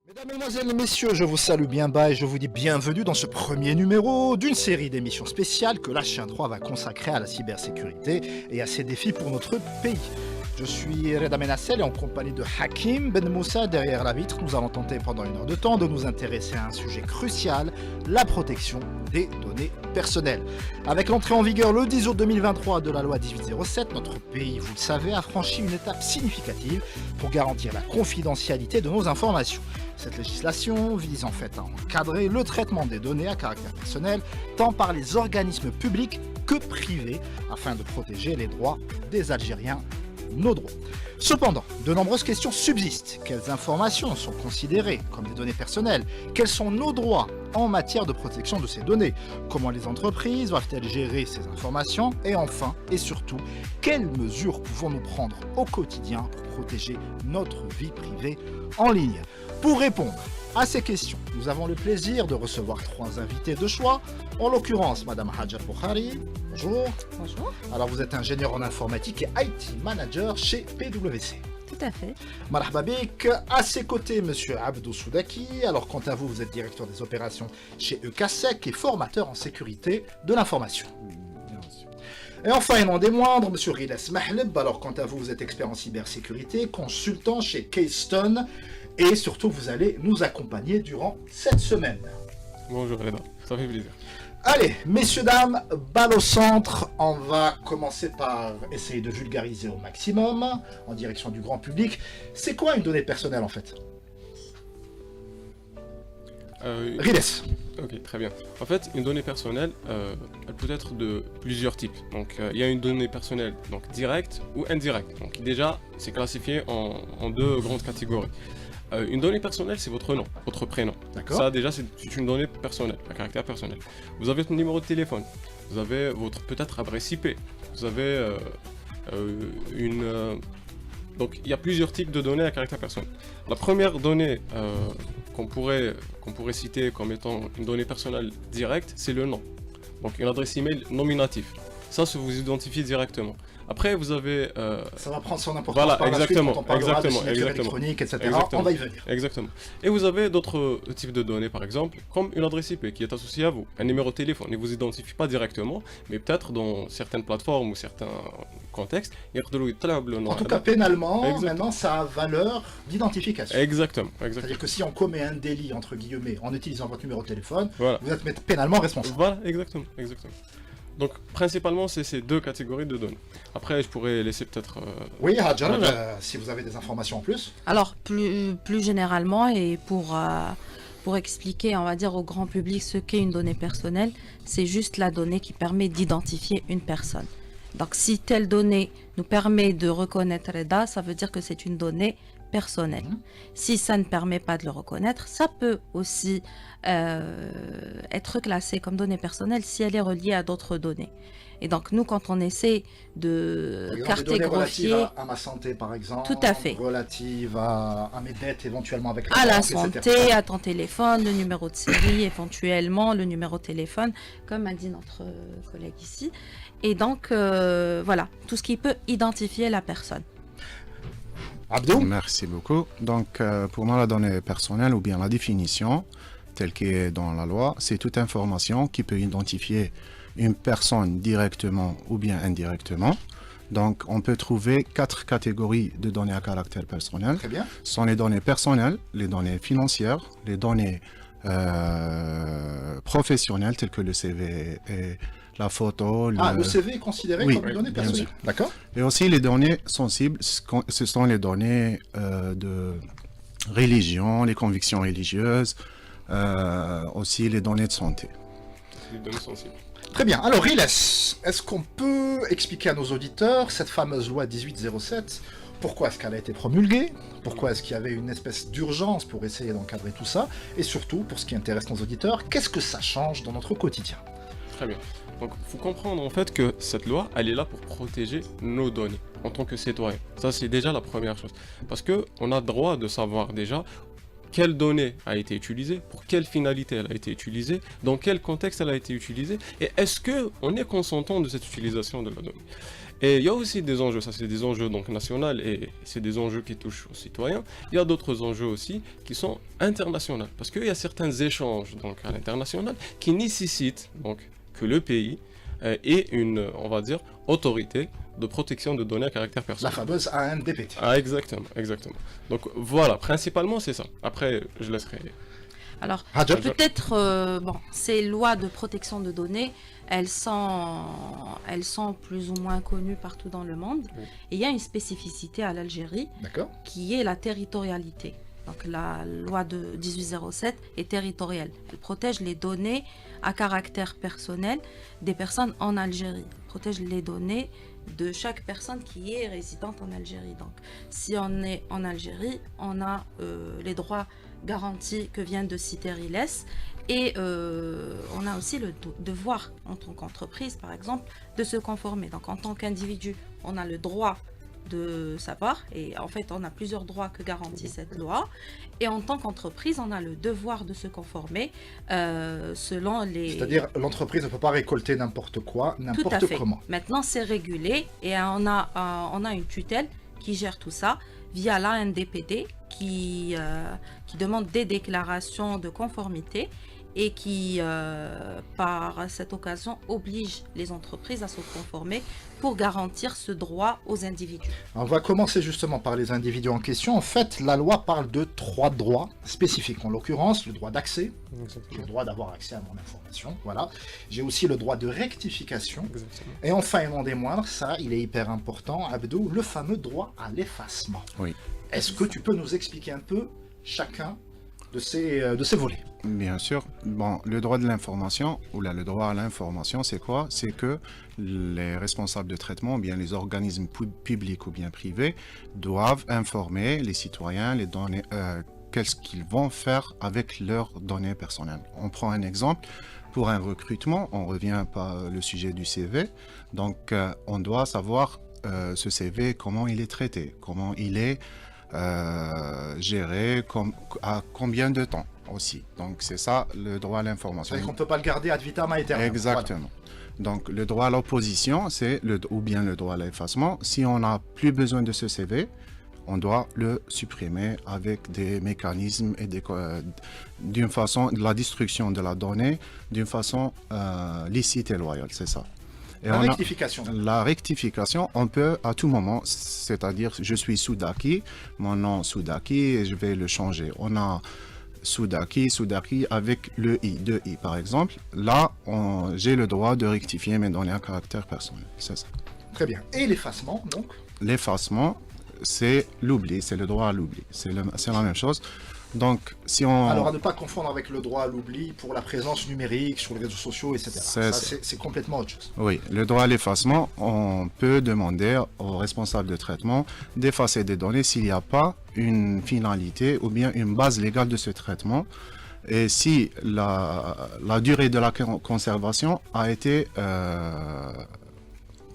Mesdames, Mesdemoiselles et Messieurs, je vous salue bien bas et je vous dis bienvenue dans ce premier numéro d'une série d'émissions spéciales que la Chaîne 3 va consacrer à la cybersécurité et à ses défis pour notre pays. Je suis Reda Menassel et en compagnie de Hakim Ben Moussa derrière la vitre, nous allons tenter pendant une heure de temps de nous intéresser à un sujet crucial, la protection des données personnelles. Avec l'entrée en vigueur le 10 août 2023 de la loi 1807, notre pays, vous le savez, a franchi une étape significative pour garantir la confidentialité de nos informations. Cette législation vise en fait à encadrer le traitement des données à caractère personnel, tant par les organismes publics que privés, afin de protéger les droits des Algériens, nos droits. Cependant, de nombreuses questions subsistent. Quelles informations sont considérées comme des données personnelles? Quels sont nos droits en matière de protection de ces données? Comment les entreprises doivent-elles gérer ces informations? Et enfin, et surtout, quelles mesures pouvons-nous prendre au quotidien pour protéger notre vie privée en ligne? Pour répondre à ces questions, nous avons le plaisir de recevoir trois invités de choix. En l'occurrence, Madame Hajar Boukhari. Bonjour. Bonjour. Alors, vous êtes ingénieur en informatique et IT manager chez PwC. Tout à fait. Marhaba bik. À ses côtés, Monsieur Abdou Soudaki. Alors, quant à vous, vous êtes directeur des opérations chez EKSEC et formateur en sécurité de l'information. Et enfin, et non des moindres, Monsieur Riles Mahleb. Alors, quant à vous, vous êtes expert en cybersécurité, consultant chez Keystone. Et surtout, vous allez nous accompagner durant cette semaine. Bonjour Reda, ça fait plaisir. Allez, messieurs, dames, balle au centre. On va commencer par essayer de vulgariser au maximum, en direction du grand public. C'est quoi une donnée personnelle en fait? Riles. Ok, très bien. En fait, une donnée personnelle, elle peut être de plusieurs types. Donc, il y a une donnée personnelle donc directe ou indirecte. Donc, déjà, c'est classifié en deux grandes catégories. Une donnée personnelle, c'est votre nom, votre prénom. D'accord. Ça, déjà, c'est une donnée personnelle, à caractère personnel. Vous avez votre numéro de téléphone, vous avez votre peut-être adresse IP, vous avez donc, il y a plusieurs types de données à caractère personnel. La première donnée qu'on pourrait citer comme étant une donnée personnelle directe, c'est le nom. Donc, une adresse email nominative. Ça vous identifiez directement. Après, vous avez... Ça va prendre son importance voilà, par exactement, la suite quand on parlera de signature exactement. électronique, etc. Exactement. On va y venir. Exactement. Et vous avez d'autres types de données, par exemple, comme une adresse IP qui est associée à vous, un numéro de téléphone. Il ne vous identifie pas directement, mais peut-être dans certaines plateformes ou certains contextes, il y a le nom. En tout cas, pénalement, Exactement. maintenant, ça a valeur d'identification. Exactement. C'est-à-dire que si on commet un délit, entre guillemets, en utilisant votre numéro de téléphone, Voilà. vous êtes pénalement responsable. Voilà, exactement. Donc, principalement, c'est ces deux catégories de données. Après, je pourrais laisser peut-être... Oui, Hajar, Hajar. si vous avez des informations en plus. Alors, plus généralement, et pour expliquer, on va dire, au grand public ce qu'est une donnée personnelle, c'est juste la donnée qui permet d'identifier une personne. Donc, si telle donnée nous permet de reconnaître Reda, ça veut dire que c'est une donnée personnelle. Si ça ne permet pas de le reconnaître, ça peut aussi être classé comme donnée personnelle si elle est reliée à d'autres données. Et donc, nous, quand on essaie de Par exemple, des données cartographier... relatives à ma santé, par exemple. Tout à fait. Relatives à mes dettes, éventuellement avec À la banque, etc. santé, à ton téléphone, le numéro de série, éventuellement le numéro de téléphone, comme a dit notre collègue ici. Et donc, voilà, tout ce qui peut identifier la personne. Abdou. Merci beaucoup. Donc, pour moi, la donnée personnelle ou bien la définition, telle qu'est dans la loi, c'est toute information qui peut identifier une personne directement ou bien indirectement. Donc, on peut trouver 4 catégories de données à caractère personnel. Très bien. Ce sont les données personnelles, les données financières, les données professionnelles, telles que le CV et la photo. Le CV est considéré Oui, comme une donnée bien personnelle. sûr. D'accord. Et aussi les données sensibles, ce sont les données de religion, les convictions religieuses, aussi les données de santé. C'est des données sensibles. Très bien. Alors, Riles, est-ce qu'on peut expliquer à nos auditeurs cette fameuse loi 1807? Pourquoi est-ce qu'elle a été promulguée? Pourquoi est-ce qu'il y avait une espèce d'urgence pour essayer d'encadrer tout ça? Et surtout, pour ce qui intéresse nos auditeurs, qu'est-ce que ça change dans notre quotidien? Très bien. Donc, il faut comprendre en fait que cette loi, elle est là pour protéger nos données en tant que citoyens. Ça, c'est déjà la première chose. Parce qu'on a le droit de savoir déjà quelle donnée a été utilisée, pour quelle finalité elle a été utilisée, dans quel contexte elle a été utilisée, et est-ce qu'on est consentant de cette utilisation de la donnée. Et il y a aussi des enjeux, ça c'est des enjeux donc nationaux et c'est des enjeux qui touchent aux citoyens. Il y a d'autres enjeux aussi qui sont internationaux, parce qu'il y a certains échanges donc à l'international qui nécessitent donc que le pays ait une, on va dire, autorité de protection de données à caractère La personnel. fameuse ANDPT. Ah exactement, exactement. Donc voilà, principalement c'est ça. Après, je laisserai. Alors, Rajab, peut-être, bon, ces lois de protection de données, elles sont plus ou moins connues partout dans le monde. Oui. Et il y a une spécificité à l'Algérie d'accord. qui est la territorialité. Donc, la loi de 1807 est territoriale. Elle protège les données à caractère personnel des personnes en Algérie. Elle protège les données de chaque personne qui est résidente en Algérie. Donc, si on est en Algérie, on a les droits garantie que vient de citer Riles et on a aussi le devoir en tant qu'entreprise par exemple de se conformer. Donc en tant qu'individu on a le droit de savoir et en fait on a plusieurs droits que garantit cette loi et en tant qu'entreprise on a le devoir de se conformer selon les... C'est-à-dire l'entreprise ne peut pas récolter n'importe quoi, Tout à n'importe fait. comment. Maintenant c'est régulé et on a une tutelle qui gère tout ça via l'ANDPD qui demande des déclarations de conformité et qui, par cette occasion, oblige les entreprises à se conformer pour garantir ce droit aux individus. On va commencer justement par les individus en question. En fait, la loi parle de 3 droits spécifiques. En l'occurrence, le droit d'accès. J'ai le droit d'avoir accès à mon information. Voilà. J'ai aussi le droit de rectification. Exactement. Et enfin, et non des moindres, ça, il est hyper important, Abdou, le fameux droit à l'effacement. Oui. Est-ce que tu peux nous expliquer un peu chacun de ces volets? Bien sûr. Bon, le droit de l'information, ou là, le droit à l'information, c'est quoi? C'est que les responsables de traitement, ou bien les organismes publics ou bien privés, doivent informer les citoyens, les données, qu'est-ce qu'ils vont faire avec leurs données personnelles. On prend un exemple. Pour un recrutement, on revient par le sujet du CV. Donc, on doit savoir ce CV, comment il est traité, comment il est géré, à combien de temps aussi. Donc c'est ça le droit à l'information. C'est-à-dire qu'on ne peut pas le garder ad vitam aeternam. Exactement. Donc le droit à l'opposition, c'est ou bien le droit à l'effacement. Si on n'a plus besoin de ce CV, on doit le supprimer avec des mécanismes et d'une façon, de la destruction de la donnée d'une façon licite et loyale, c'est ça. Et La rectification. La rectification, on peut à tout moment, c'est-à-dire je suis Soudaki, mon nom Soudaki, et je vais le changer. On a Soudaki avec le I, 2 I par exemple. Là, j'ai le droit de rectifier mes données à caractère personnel, c'est ça. Très bien. Et l'effacement, donc? L'effacement, c'est l'oubli, c'est le droit à l'oubli. C'est la même chose. Donc, si on... Alors, à ne pas confondre avec le droit à l'oubli pour la présence numérique sur les réseaux sociaux, etc. Ça, c'est complètement autre chose. Oui, le droit à l'effacement, on peut demander aux responsables de traitement d'effacer des données s'il n'y a pas une finalité ou bien une base légale de ce traitement. Et si la durée de la conservation a été...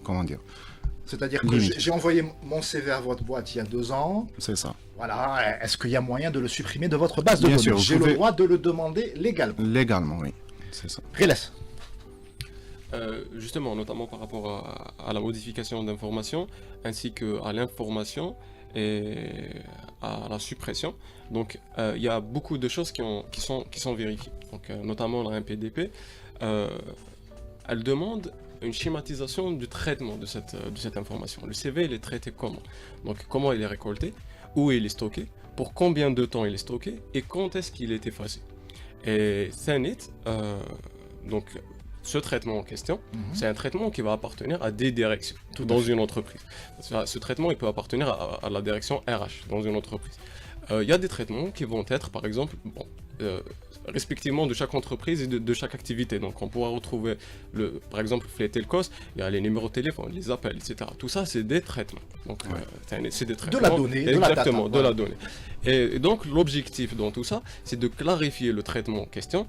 comment dire? C'est-à-dire que j'ai envoyé mon CV à votre boîte il y a 2 ans. C'est ça. Voilà, est-ce qu'il y a moyen de le supprimer de votre base de Bien données? sûr, J'ai le droit de le demander légalement. Légalement, oui. C'est ça. Riles. Justement, notamment par rapport à la modification d'informations, ainsi qu'à l'information et à la suppression. Donc, il y a beaucoup de choses qui sont vérifiées. Donc, notamment la MPDP, elle demande une schématisation du traitement de cette information. Le CV, il est traité comment? Donc, comment il est récolté, où il est stocké, pour combien de temps il est stocké, et quand est-ce qu'il est effacé. Et Thanit, donc, ce traitement en question, c'est un traitement qui va appartenir à des directions dans une entreprise. Ce traitement, il peut appartenir à la direction RH dans une entreprise. Il y a des traitements qui vont être, par exemple, respectivement de chaque entreprise et de chaque activité. Donc on pourra retrouver, par exemple, les telcos, il y a les numéros de téléphone, les appels, etc. Tout ça, c'est des traitements. Donc c'est des traitements. De la donnée, exactement, de la data, de la donnée. Et donc l'objectif dans tout ça, c'est de clarifier le traitement en question,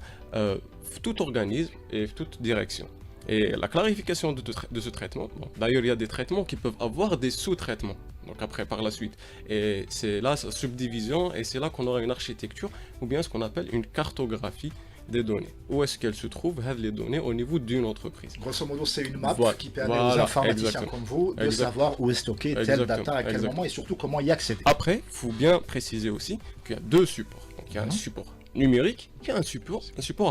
tout organisme et toute direction. Et la clarification de ce traitement, d'ailleurs il y a des traitements qui peuvent avoir des sous-traitements, donc après par la suite. Et c'est là sa subdivision et c'est là qu'on aura une architecture ou bien ce qu'on appelle une cartographie des données. Où est-ce qu'elles se trouvent, les données, au niveau d'une entreprise. Grosso modo, c'est une map Voilà. qui permet aux Voilà, informaticiens exactement. comme vous de Exact. savoir où est stocké telle Exactement, data, à quel exactement. moment et surtout comment y accéder. Après, il faut bien préciser aussi qu'il y a deux supports. Donc, il y a un support numérique, il y a un support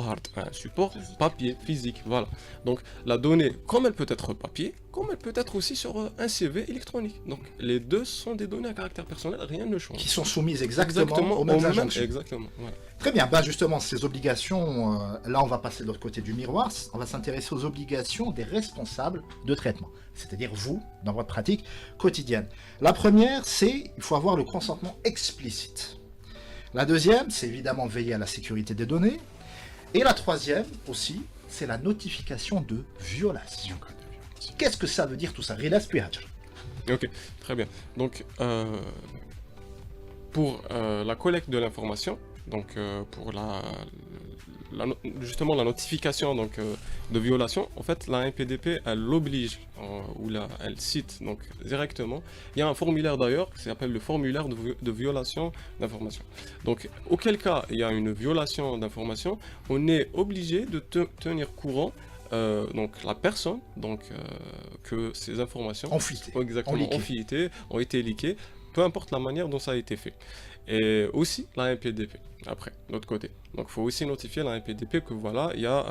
hard, un support Physique. papier, physique, voilà. Donc la donnée, comme elle peut être papier, comme elle peut être aussi sur un CV électronique. Donc les deux sont des données à caractère personnel, rien ne change. Qui sont soumises exactement aux mêmes injonctions. Exactement, voilà. Très bien, bah justement, ces obligations, là on va passer de l'autre côté du miroir, on va s'intéresser aux obligations des responsables de traitement, c'est-à-dire vous, dans votre pratique quotidienne. La première, c'est il faut avoir le consentement explicite. La deuxième, c'est évidemment veiller à la sécurité des données. Et la troisième aussi, c'est la notification de violation. Qu'est-ce que ça veut dire tout ça? Rilas Puhaj. Ok, très bien. Donc, pour la collecte de l'information, donc pour justement la notification donc, de violation, en fait, la NPDP, elle l'oblige, ou elle cite donc, directement. Il y a un formulaire d'ailleurs qui s'appelle le formulaire de violation d'information. Donc, auquel cas il y a une violation d'information, on est obligé de tenir courant donc la personne, donc que ces informations Enfuité. exactement enfuitées, ont été leakées, peu importe la manière dont ça a été fait. Et aussi la NPDP, après, de l'autre côté. Donc il faut aussi notifier la NPDP que voilà, il y a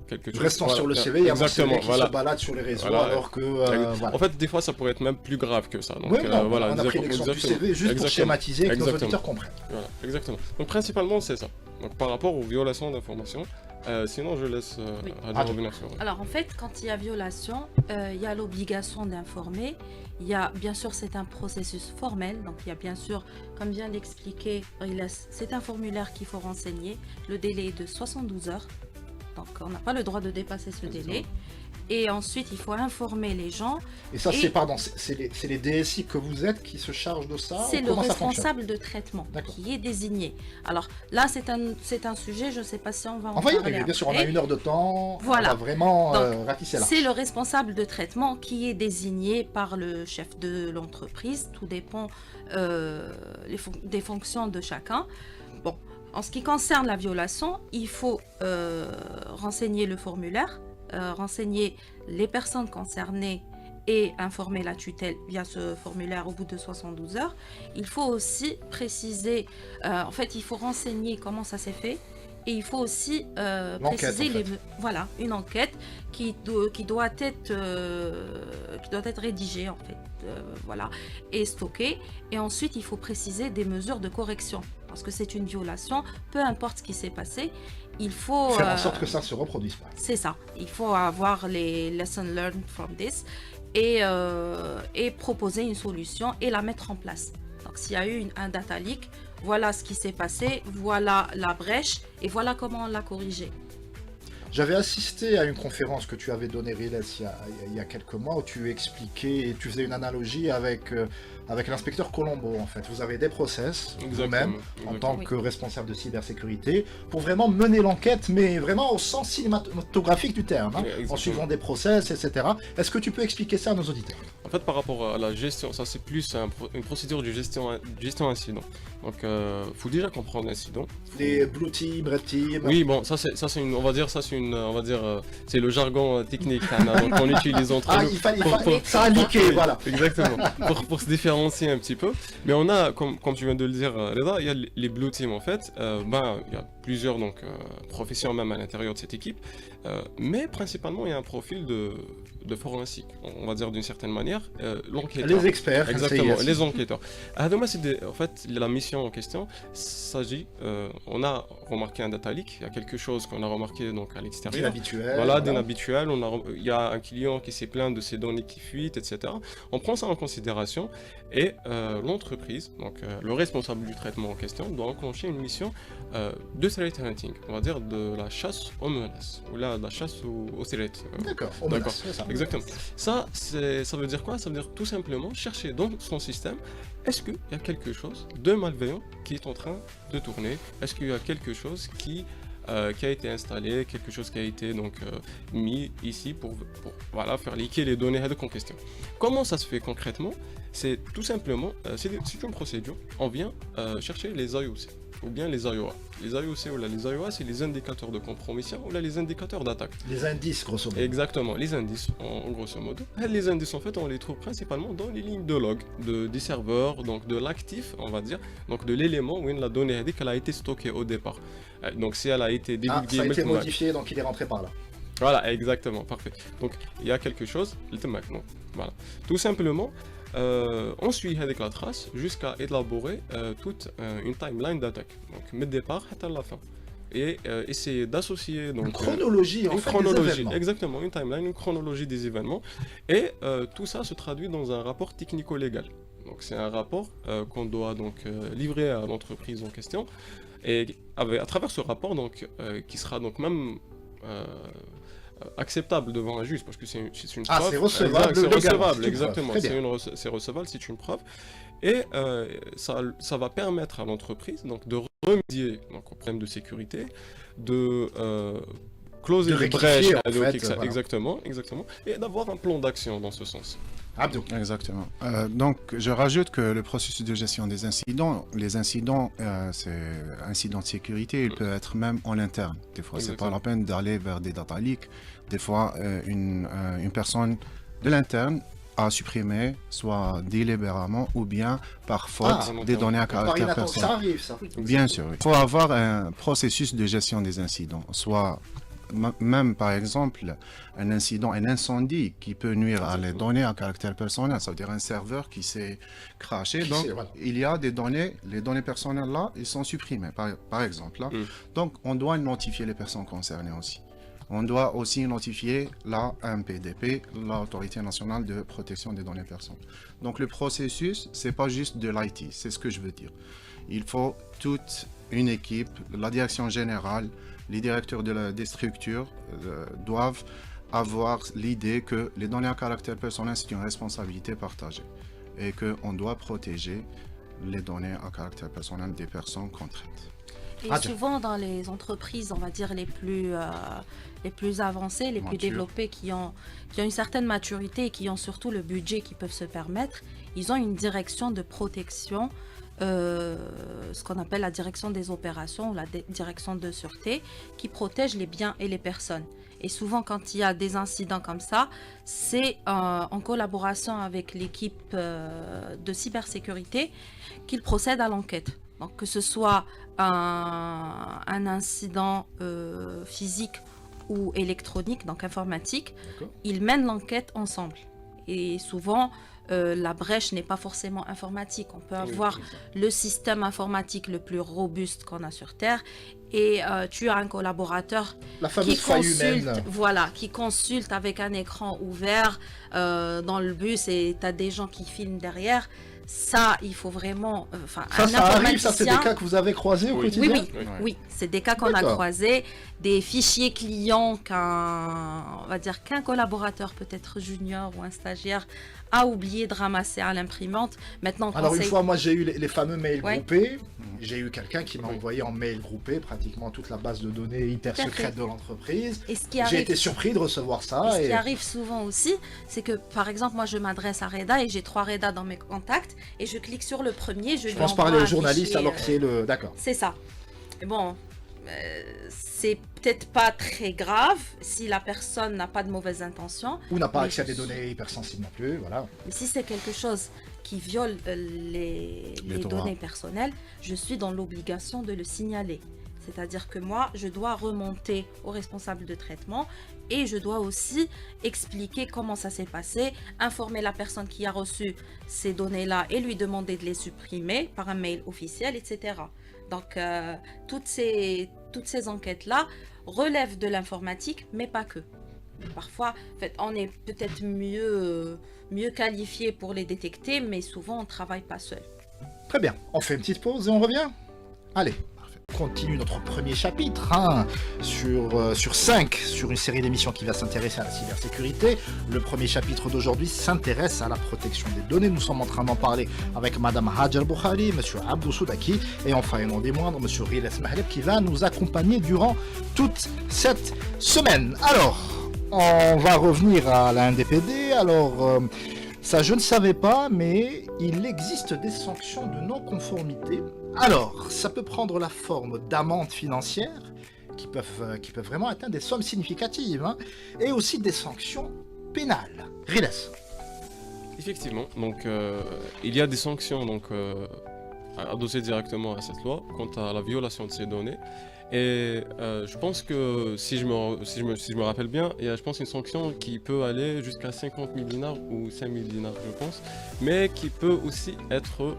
quelque chose. Restant voilà, sur le CV, il y a mon CV qui voilà. se balade sur les réseaux Voilà. alors que... voilà. En fait, des fois, ça pourrait être même plus grave que ça. Donc, Oui, non, voilà, on a pris l'exemple du exactement. CV juste pour Exactement. schématiser et que nos Exactement. auditeurs comprennent. Voilà, exactement. Donc principalement, c'est ça. Donc par rapport aux violations d'informations, sinon je laisse Oui. Adja revenir sur. Alors en fait, quand il y a violation, il y a l'obligation d'informer. Il y a bien sûr, c'est un processus formel. Donc il y a bien sûr, comme vient d'expliquer Rilas, c'est un formulaire qu'il faut renseigner. Le délai est de 72 heures. Donc on n'a pas le droit de dépasser ce délai. Et ensuite, il faut informer les gens. Et ça, Et- c'est les DSI que vous êtes qui se chargent de ça C'est ou le comment ça fonctionne? responsable de traitement D'accord. qui est désigné. Alors là, c'est un sujet, je ne sais pas si on va en On va y parler arriver, bien sûr, on a après. 1 heure de temps, Voilà. on va vraiment Donc, ratisser là. C'est le responsable de traitement qui est désigné par le chef de l'entreprise. Tout dépend des fonctions de chacun. Bon, en ce qui concerne la violation, il faut renseigner le formulaire, renseigner les personnes concernées et informer la tutelle via ce formulaire au bout de 72 heures. Il faut aussi préciser, en fait, il faut renseigner comment ça s'est fait. Et il faut aussi L'enquête, préciser en fait. voilà, une enquête qui doit être rédigée en fait, voilà, et stockée. Et ensuite, il faut préciser des mesures de correction parce que c'est une violation. Peu importe ce qui s'est passé, il faut Faire en sorte que ça ne se reproduise pas. c'est ça. Il faut avoir les lessons learned from this et proposer une solution et la mettre en place. Donc, s'il y a eu un data leak, voilà ce qui s'est passé, voilà la brèche et voilà comment on l'a corrigé. J'avais assisté à une conférence que tu avais donnée, Riles, il y a quelques mois, où tu expliquais, tu faisais une analogie avec l'inspecteur Colombo, en fait. Vous avez des process, vous-même, en tant Oui. que responsable de cybersécurité, pour vraiment mener l'enquête, mais vraiment au sens cinématographique du terme, hein, Oui, exactement. en suivant des process, etc. Est-ce que tu peux expliquer ça à nos auditeurs? En fait, par rapport à la gestion, ça c'est plus une procédure de gestion incident. Donc, faut déjà comprendre l'incident. Les Blue Team, Red Team... Oui, bon, ça c'est une, on va dire, c'est le jargon technique hein, donc on utilise entre Ah, nous. ça a leaké, voilà. Exactement. pour se différencier un petit peu. Mais on a, comme tu viens de le dire, Reda, il y a les Blue Team en fait. Il y a plusieurs donc professions même à l'intérieur de cette équipe. Mais principalement, il y a un profil de forensique, on va dire d'une certaine manière. L'enquêteur. Les experts, Exactement, NCIS. les enquêteurs. En fait, la mission en question s'agit, on a remarqué un data leak, il y a quelque chose qu'on a remarqué donc à l'extérieur. D'inhabituel. Voilà, d'inhabituel, il y a un client qui s'est plaint de ses données qui fuitent, etc. On prend ça en considération et l'entreprise, donc le responsable du traitement en question, doit enclencher une mission de threat hunting, on va dire de la chasse aux menaces, ou là, de la chasse aux threats. D'accord, on D'accord. menace, c'est ça. Exactement. Ça veut dire quoi? Ça veut dire tout simplement chercher dans son système, est-ce qu'il y a quelque chose de malveillant qui est en train de tourner? Est-ce qu'il y a quelque chose qui a été installé, quelque chose qui a été donc mis ici pour voilà, faire leaker les données en question. Comment ça se fait concrètement? C'est tout simplement, c'est une procédure, on vient chercher les IOC. ou bien les AEA. Les AEA, c'est les indicateurs de compromission ou là, les indicateurs d'attaque. Les indices, grosso modo. Exactement, les indices, en grosso modo. Et les indices, en fait, on les trouve principalement dans les lignes de log des serveurs, donc de l'actif, on va dire, donc de l'élément où la donnée elle a été stockée au départ. Donc si elle a été divulguée... ça a été modifié, donc il est rentré par là. Voilà, exactement, parfait. Donc il y a quelque chose, donc, voilà. Tout simplement, on suit avec la trace jusqu'à élaborer toute une timeline d'attaque. Donc, du départ à la fin. Et essayer d'associer donc une chronologie, en fait, des événements. Exactement, une timeline, une chronologie des événements. Et tout ça se traduit dans un rapport technico-légal. Donc, c'est un rapport qu'on doit donc livrer à l'entreprise en question. Et à travers ce rapport, donc, qui sera donc même acceptable devant un juge parce que c'est une preuve. Ah, c'est recevable. C'est recevable, exactement. C'est recevable, c'est une preuve. Et ça va permettre à l'entreprise donc de remédier donc, aux problèmes de sécurité, de closer les brèches, exactement, et d'avoir un plan d'action dans ce sens. Abdou. Exactement. Donc, je rajoute que le processus de gestion des incidents, les incidents, c'est incidents de sécurité, il peut être même en interne. Des fois, c'est pas la peine d'aller vers des data leaks. Des fois, une personne de l'interne a supprimé, soit délibérément ou bien par faute, des données à caractère personnel. Ça arrive, ça. Bien sûr, oui. Il faut avoir un processus de gestion des incidents, soit même par exemple un incident, un incendie qui peut nuire à les données à caractère personnel, ça veut dire un serveur qui s'est crashé, donc voilà. il y a des données, les données personnelles là, ils sont supprimées par exemple. Là. Donc on doit notifier les personnes concernées aussi. On doit aussi notifier la MPDP, l'Autorité nationale de protection des données personnelles. Donc le processus, c'est pas juste de l'IT, c'est ce que je veux dire. Il faut toute une équipe, la direction générale, les directeurs des structures doivent avoir l'idée que les données à caractère personnel, c'est une responsabilité partagée et qu'on doit protéger les données à caractère personnel des personnes contraintes. Et souvent dans les entreprises, on va dire les plus avancées, les plus développées, qui ont une certaine maturité et qui ont surtout le budget qu'ils peuvent se permettre, ils ont une direction de protection, ce qu'on appelle la direction des opérations, la direction de sûreté, qui protège les biens et les personnes. Et souvent, quand il y a des incidents comme ça, c'est en collaboration avec l'équipe de cybersécurité qu'ils procèdent à l'enquête. Donc, que ce soit un incident physique ou électronique, donc informatique, ils mènent l'enquête ensemble. Et souvent, la brèche n'est pas forcément informatique. On peut avoir le système informatique le plus robuste qu'on a sur Terre et tu as un collaborateur qui consulte avec un écran ouvert dans le bus et tu as des gens qui filment derrière. Ça, il faut vraiment... ça arrive, ça c'est des cas que vous avez croisés au quotidien? Oui, c'est des cas qu'on a croisés, des fichiers clients on va dire qu'un collaborateur, peut-être junior ou un stagiaire, a oublié de ramasser à l'imprimante. Maintenant, alors une fois, moi j'ai eu les fameux mails groupés, j'ai eu quelqu'un qui m'a envoyé en mail groupé pratiquement toute la base de données hyper secrète de l'entreprise. J'ai été surpris de recevoir ça. Et ce qui arrive souvent aussi, c'est que par exemple, moi je m'adresse à Reda et j'ai 3 Reda dans mes contacts et je clique sur le premier, je pense parler aux journalistes alors que c'est le... D'accord. C'est ça. Et bon, c'est peut-être pas très grave si la personne n'a pas de mauvaises intentions. Ou n'a pas accès à des données hypersensibles non plus, voilà. Mais si c'est quelque chose qui viole les données personnelles, je suis dans l'obligation de le signaler. C'est-à-dire que moi, je dois remonter au responsable de traitement et je dois aussi expliquer comment ça s'est passé, informer la personne qui a reçu ces données-là et lui demander de les supprimer par un mail officiel, etc. Donc, toutes ces enquêtes-là relèvent de l'informatique, mais pas que. Parfois, en fait, on est peut-être mieux qualifié pour les détecter, mais souvent, on ne travaille pas seul. Très bien. On fait une petite pause et on revient? Allez. On continue notre premier chapitre sur 5, sur une série d'émissions qui va s'intéresser à la cybersécurité. Le premier chapitre d'aujourd'hui s'intéresse à la protection des données. Nous sommes en train d'en parler avec Madame Hajar Boukhari, Monsieur Abdou Soudaki et enfin et non des moindres, Monsieur Riles Mahleb qui va nous accompagner durant toute cette semaine. Alors, on va revenir à la NDPD. Alors, Ça, je ne savais pas, mais il existe des sanctions de non-conformité. Alors, ça peut prendre la forme d'amendes financières qui peuvent vraiment atteindre des sommes significatives, hein, et aussi des sanctions pénales. Riles. Effectivement, donc il y a des sanctions donc, adossées directement à cette loi quant à la violation de ces données. Et je pense que si je me rappelle bien, il y a je pense une sanction qui peut aller jusqu'à 50 000 dinars ou 5 000 dinars je pense, mais qui peut aussi être...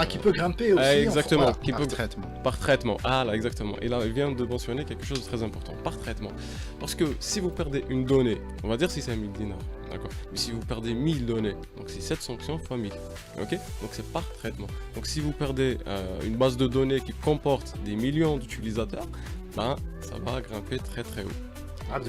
Qui peut grimper aussi. exactement, Voilà. qui peut traitement. par traitement. Ah là, exactement. Et là, il vient de mentionner quelque chose de très important, par traitement. Parce que si vous perdez une donnée, on va dire si c'est 1000 dinars, d'accord. Mais si vous perdez 1000 données, donc c'est cette sanction fois 1000, ok. Donc c'est par traitement. Donc si vous perdez une base de données qui comporte des millions d'utilisateurs, ben ça va grimper très très haut.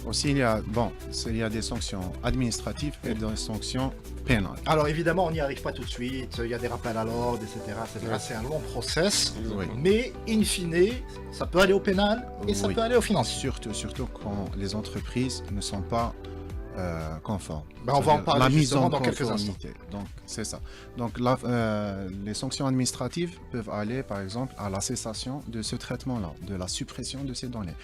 Aussi, il y a des sanctions administratives et des sanctions pénales. Alors évidemment, on n'y arrive pas tout de suite, il y a des rappels à l'ordre, etc. Ouais. C'est un long process, Oui. mais in fine, ça peut aller au pénal et ça Oui. peut aller au financier. Surtout quand les entreprises ne sont pas conformes. On va en parler la mise justement en dans quelques instants. conformité. Donc c'est ça. Donc les sanctions administratives peuvent aller par exemple à la cessation de ce traitement-là, de la suppression de ces données.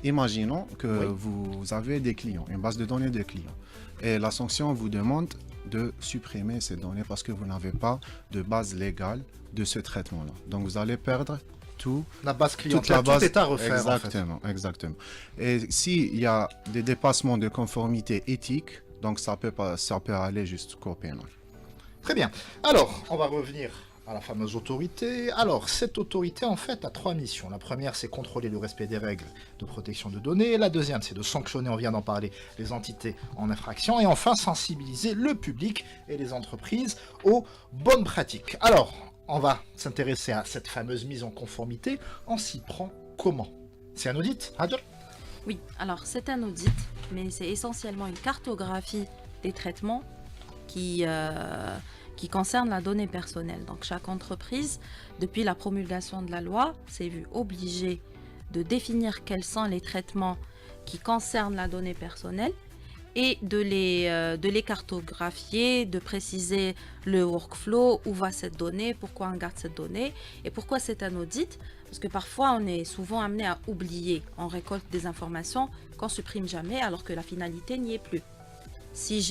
Imaginons que Oui. vous avez des clients, une base de données de clients, et la sanction vous demande de supprimer ces données parce que vous n'avez pas de base légale de ce traitement-là. Donc vous allez perdre tout. La base Toute clientèle, la base, tout est à refaire. exactement, exactement. Et s'il y a des dépassements de conformité éthique, donc ça peut aller jusqu'au pénal. Très bien. Alors, on va revenir à la fameuse autorité. Alors, cette autorité, en fait, a 3 missions. La première, c'est contrôler le respect des règles de protection de données. La deuxième, c'est de sanctionner, on vient d'en parler, les entités en infraction. Et enfin, sensibiliser le public et les entreprises aux bonnes pratiques. Alors, on va s'intéresser à cette fameuse mise en conformité. On s'y prend comment? C'est un audit, Hajar? Oui, alors c'est un audit, mais c'est essentiellement une cartographie des traitements qui concernent la donnée personnelle. Donc chaque entreprise, depuis la promulgation de la loi, s'est vue obligée de définir quels sont les traitements qui concernent la donnée personnelle et de les cartographier, de préciser le workflow, où va cette donnée, pourquoi on garde cette donnée et pourquoi c'est un audit. Parce que parfois, on est souvent amené à oublier. On récolte des informations qu'on supprime jamais alors que la finalité n'y est plus. Si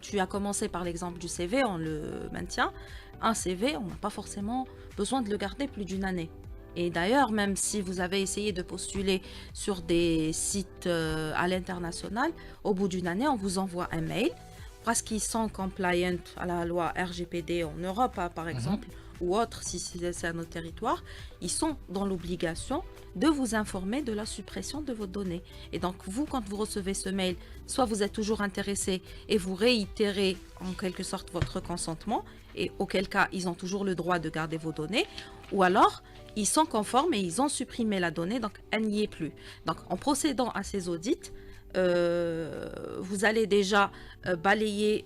tu as commencé par l'exemple du CV, on le maintient. Un CV, on n'a pas forcément besoin de le garder plus d'une année. Et d'ailleurs, même si vous avez essayé de postuler sur des sites à l'international, au bout d'une année, on vous envoie un mail parce qu'ils sont compliant à la loi RGPD en Europe, par exemple, ou autre, si c'est à notre territoire, ils sont dans l'obligation de vous informer de la suppression de vos données. Et donc, vous, quand vous recevez ce mail, soit vous êtes toujours intéressé et vous réitérez en quelque sorte votre consentement, et auquel cas, ils ont toujours le droit de garder vos données, ou alors, ils sont conformes et ils ont supprimé la donnée, donc elle n'y est plus. Donc, en procédant à ces audits, vous allez déjà balayer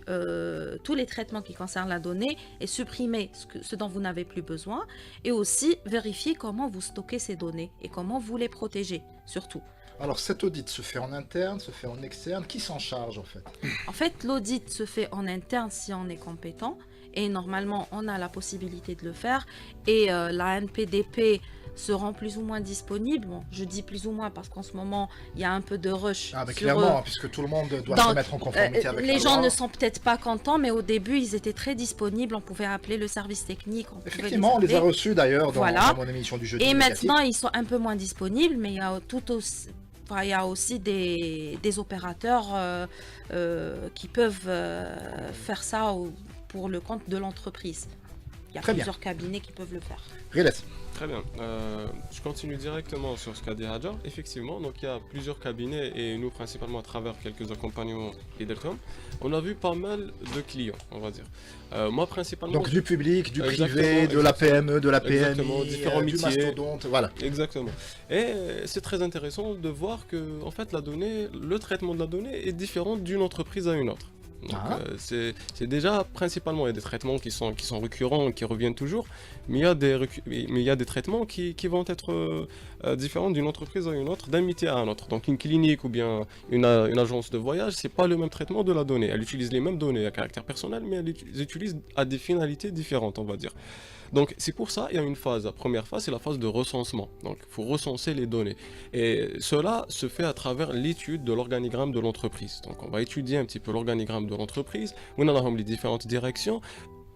tous les traitements qui concernent la donnée et supprimer ce dont vous n'avez plus besoin, et aussi vérifier comment vous stockez ces données et comment vous les protégez, surtout. Alors, cet audit se fait en interne, se fait en externe. Qui s'en charge, en fait? En fait, l'audit se fait en interne si on est compétent, et normalement, on a la possibilité de le faire, et la NPDP se rend plus ou moins disponible. Bon, je dis plus ou moins parce qu'en ce moment, il y a un peu de rush. Ah, mais sur clairement, puisque tout le monde doit se mettre en conformité avec la loi. Les gens ne sont peut-être pas contents, mais au début, ils étaient très disponibles. On pouvait appeler le service technique. Effectivement, on les a reçus d'ailleurs dans mon émission du jeudi. Et maintenant, ils sont un peu moins disponibles, mais il y a il y a aussi des opérateurs qui peuvent faire ça pour le compte de l'entreprise. Il y a plusieurs cabinets qui peuvent le faire. Riles. Très bien. Je continue directement sur ce qu'a dit Hajar. Effectivement, donc il y a plusieurs cabinets et nous principalement à travers quelques accompagnements Leadercom, on a vu pas mal de clients, on va dire. Moi principalement. Donc du public, du privé, de la PME, de la PMI, différents du métiers. mastodonte, voilà. Exactement. Et c'est très intéressant de voir que en fait la donnée, le traitement de la donnée est différent d'une entreprise à une autre. Donc, c'est déjà principalement, il y a des traitements qui sont récurrents, qui reviennent toujours, mais il y a des traitements qui vont être différents d'une entreprise à une autre, d'un métier à un autre. Donc une clinique ou bien une agence de voyage, c'est pas le même traitement de la donnée. Elle utilise les mêmes données à caractère personnel, mais elle les utilise à des finalités différentes, on va dire. Donc c'est pour ça il y a une phase. La première phase, c'est la phase de recensement. Donc il faut recenser les données. Et cela se fait à travers l'étude de l'organigramme de l'entreprise. Donc on va étudier un petit peu l'organigramme de l'entreprise, où on a les différentes directions.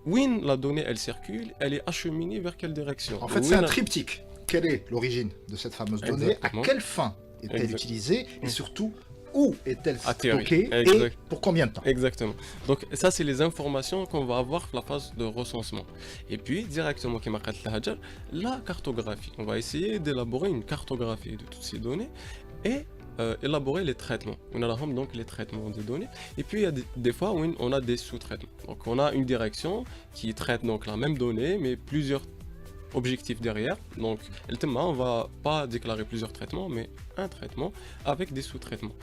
Où la donnée, elle circule, elle est acheminée vers quelle direction? En fait, c'est un triptyque. Quelle est l'origine de cette fameuse donnée? Exactement. À quelle fin est-elle Exact. utilisée? Et surtout, où est-elle Atterri. stockée? Et Exact. pour combien de temps? Exactement. Donc ça, c'est les informations qu'on va avoir pour la phase de recensement. Et puis, directement, comme a dit Hajar, la cartographie. On va essayer d'élaborer une cartographie de toutes ces données et élaborer les traitements. On a donc les traitements des données. Et puis, il y a des fois où on a des sous-traitements. Donc, on a une direction qui traite donc la même donnée, mais plusieurs objectifs derrière. Donc, on va pas déclarer plusieurs traitements, mais un traitement avec des sous-traitements.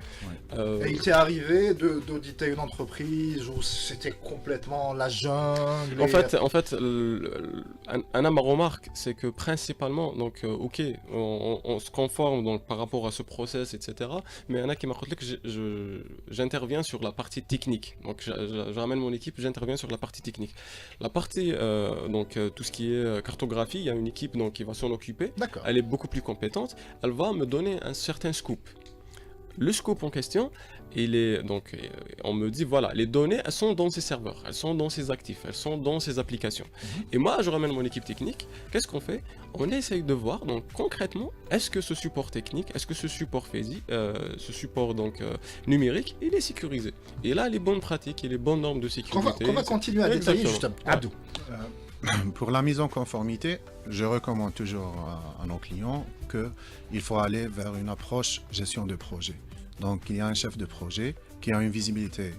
Et il t'est arrivé d'auditer une entreprise où c'était complètement la jungle? En fait, ma remarque, c'est que principalement, donc, ok, on se conforme donc par rapport à ce process, etc. Mais Anna qui m'a rappelé que j'interviens sur la partie technique. Donc, je ramène mon équipe, j'interviens sur la partie technique. La partie, tout ce qui est cartographie, il y a une équipe donc qui va s'en occuper. D'accord. Elle est beaucoup plus compétente. Elle va me donner un certain scoop. Le scoop en question, on me dit voilà, les données, elles sont dans ces serveurs, elles sont dans ces actifs, elles sont dans ces applications. Et moi, je ramène mon équipe technique. Qu'est-ce qu'on fait? On essaye de voir donc concrètement, est-ce que ce support technique, est-ce que ce support numérique, il est sécurisé? Et là, les bonnes pratiques et les bonnes normes de sécurité. Qu'on va continuer à détailler Exactement. justement. Abdou. Pour la mise en conformité, je recommande toujours à nos clients qu'il faut aller vers une approche gestion de projet. Donc, il y a un chef de projet qui a une visibilité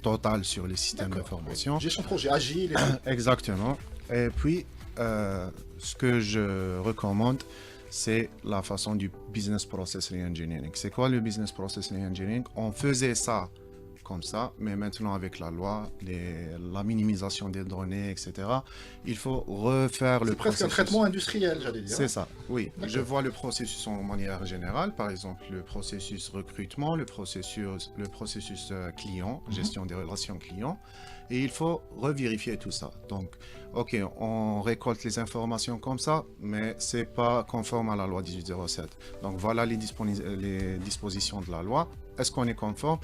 totale sur les systèmes d'information. Gestion de projet agile. Exactement. Et puis, ce que je recommande, c'est la façon du business process re-engineering. C'est quoi le business process re-engineering? On faisait ça comme ça, mais maintenant avec la loi, la minimisation des données, etc., il faut refaire le processus. C'est presque un traitement industriel, j'allais dire. C'est ça, oui. D'accord. Je vois le processus en manière générale, par exemple le processus recrutement, le processus client, gestion des relations clients, et il faut revérifier tout ça. Donc, ok, on récolte les informations comme ça, mais c'est pas conforme à la loi 1807. Donc voilà les dispositions de la loi. Est-ce qu'on est conforme?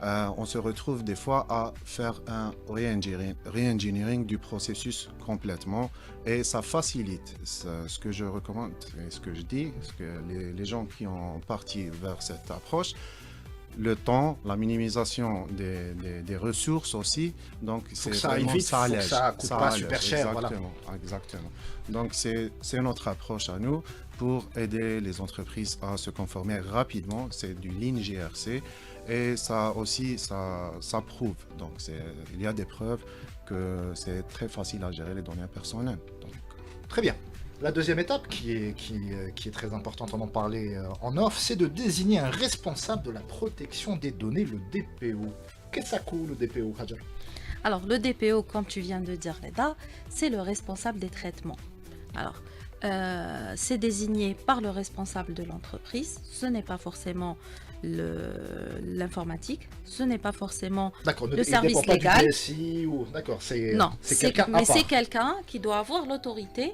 On se retrouve des fois à faire un re-engineering du processus complètement et ça facilite. Ce que je recommande et ce que je dis, c'est que les gens qui ont parti vers cette approche, le temps, la minimisation des ressources aussi, donc faut que ça aille vite, faut que ça coûte pas super cher. Exactement. Donc c'est notre approche à nous pour aider les entreprises à se conformer rapidement. C'est du Lean GRC. Et ça aussi, ça prouve. Donc, il y a des preuves que c'est très facile à gérer les données personnelles. Donc... Très bien. La deuxième étape, qui est très importante, on en parlait en off, c'est de désigner un responsable de la protection des données, le DPO. Qu'est-ce que ça coûte, le DPO, Hajar? Alors, le DPO, comme tu viens de dire, Reda, c'est le responsable des traitements. Alors, c'est désigné par le responsable de l'entreprise. Ce n'est pas forcément l'informatique, ce n'est pas forcément le service légal. D'accord, non, c'est quelqu'un à mais part. c'est quelqu'un qui doit avoir l'autorité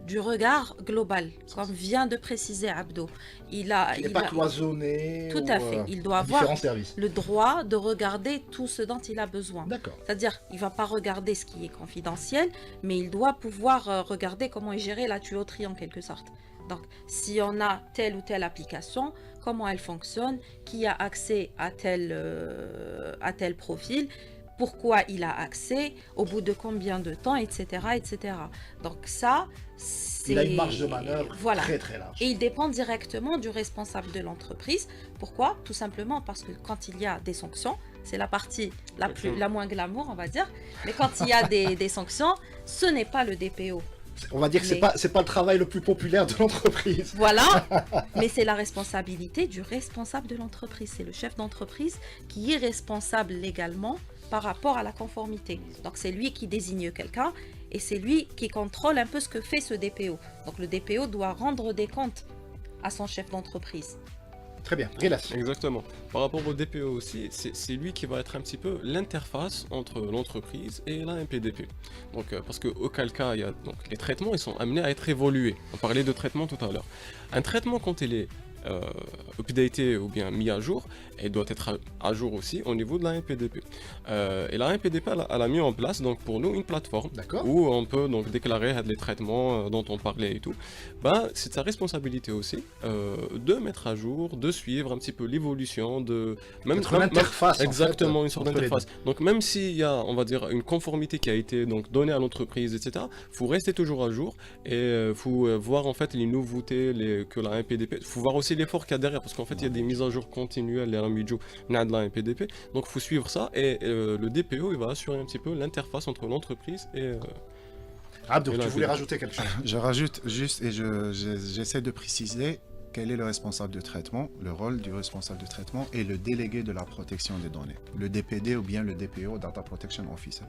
du regard global, comme vient de préciser Abdo. Il n'est pas cloisonné. Tout à fait. Il doit avoir le droit de regarder tout ce dont il a besoin. D'accord. C'est-à-dire, il ne va pas regarder ce qui est confidentiel, mais il doit pouvoir regarder comment est gérée la tuyauterie en quelque sorte. Donc, si on a telle ou telle application, comment elle fonctionne, qui a accès à tel profil, pourquoi il a accès, au bout de combien de temps, etc. etc. Donc ça, c'est... Il a une marge de manœuvre très très large. Et il dépend directement du responsable de l'entreprise. Pourquoi? Tout simplement parce que quand il y a des sanctions, c'est la partie la moins glamour, on va dire, mais quand il y a des sanctions, ce n'est pas le DPO On va dire que Mais- c'est pas le travail le plus populaire de l'entreprise. Voilà, mais c'est la responsabilité du responsable de l'entreprise. C'est le chef d'entreprise qui est responsable légalement par rapport à la conformité. Donc c'est lui qui désigne quelqu'un et c'est lui qui contrôle un peu ce que fait ce DPO. Donc le DPO doit rendre des comptes à son chef d'entreprise. Très bien, Rilas. Exactement. Par rapport au DPO aussi, c'est lui qui va être un petit peu l'interface entre l'entreprise et la MPDP. Donc, parce qu'auquel cas, il y a, donc, les traitements ils sont amenés à être évolués. On parlait de traitement tout à l'heure. Un traitement, quand il est updaté ou bien mis à jour, et doit être à jour aussi au niveau de la MPDP. Et la MPDP, elle a mis en place donc, pour nous une plateforme D'accord. où on peut donc déclarer les traitements dont on parlait et tout. Ben, c'est sa responsabilité aussi de mettre à jour, de suivre un petit peu l'évolution de D'être l'interface, en exactement fait, une sorte entre les d'interface. Donc même s'il y a, on va dire, une conformité qui a été donc donnée à l'entreprise, etc. Faut rester toujours à jour et faut voir en fait les nouveautés que la MPDP. Faut voir aussi l'effort qu'il y a derrière parce qu'en fait il y a des mises à jour continuelles les Ramidjo de la MPDP. Donc faut suivre ça et le DPO il va assurer un petit peu l'interface entre l'entreprise et Abdou, Et là, tu voulais c'est- rajouter quelque chose? Je rajoute juste, et j'essaie de préciser quel est le responsable de traitement, le rôle du responsable de traitement et le délégué de la protection des données, le DPD ou bien le DPO, Data Protection Officer.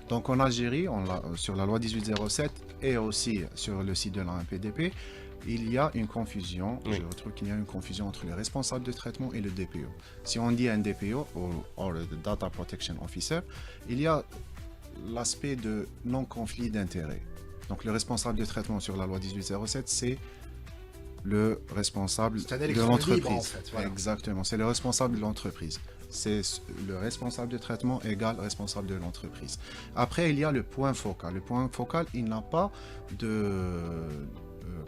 Donc en Algérie, sur la loi 1807 et aussi sur le site de la MPDP, il y a une confusion, Oui. je retrouve qu'il y a une confusion entre le responsable de traitement et le DPO. Si on dit un DPO, ou le Data Protection Officer, il y a l'aspect de non-conflit d'intérêt. Donc le responsable de traitement sur la loi 1807, c'est le responsable C'est un de électron l'entreprise. libre, en fait, voilà. Exactement, c'est le responsable de l'entreprise. C'est le responsable de traitement égale responsable de l'entreprise. Après, il y a le point focal. Le point focal, il n'a pas